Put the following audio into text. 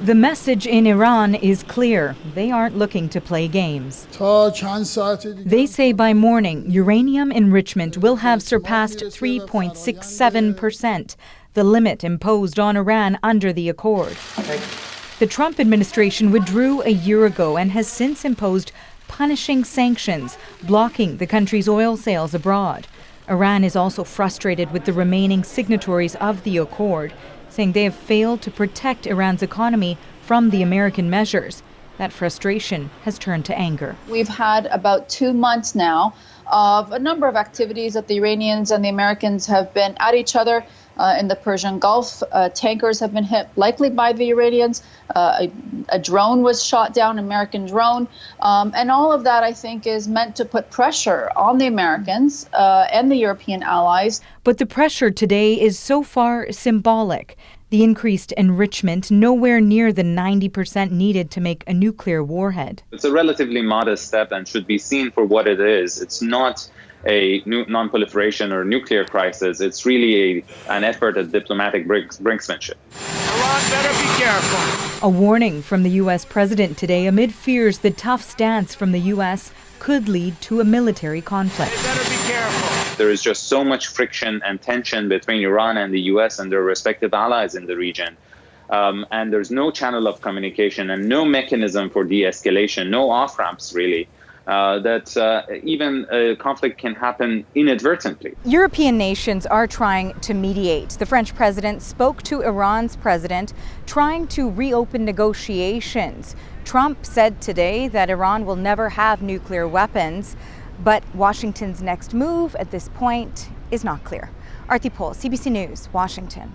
The message in Iran is clear. They aren't looking to play games. They say by morning, uranium enrichment will have surpassed 3.67%, the limit imposed on Iran under the accord. The Trump administration withdrew a year ago and has since imposed punishing sanctions, blocking the country's oil sales abroad. Iran is also frustrated with the remaining signatories of the accord, saying they have failed to protect Iran's economy from the American measures. That frustration has turned to anger. We've had about 2 months now of a number of activities that the Iranians and the Americans have been at each other in the Persian Gulf. Tankers have been hit, likely by the Iranians. A drone was shot down, an American drone. And all of that, I think, is meant to put pressure on the Americans and the European allies. But the pressure today is so far symbolic. The increased enrichment nowhere near the 90% needed to make a nuclear warhead. It's a relatively modest step and should be seen for what it is. It's not a non-proliferation or nuclear crisis. It's really an effort at diplomatic brinksmanship. Iran better be careful. A warning from the U.S. president today amid fears the tough stance from the U.S. could lead to a military conflict. They better be careful. There is just so much friction and tension between Iran and the U.S. and their respective allies in the region. And there's no channel of communication and no mechanism for de-escalation, no off-ramps really, that even a conflict can happen inadvertently. European nations are trying to mediate. The French president spoke to Iran's president, trying to reopen negotiations. Trump said today that Iran will never have nuclear weapons, but Washington's next move at this point is not clear. Arti Pol, CBC News, Washington.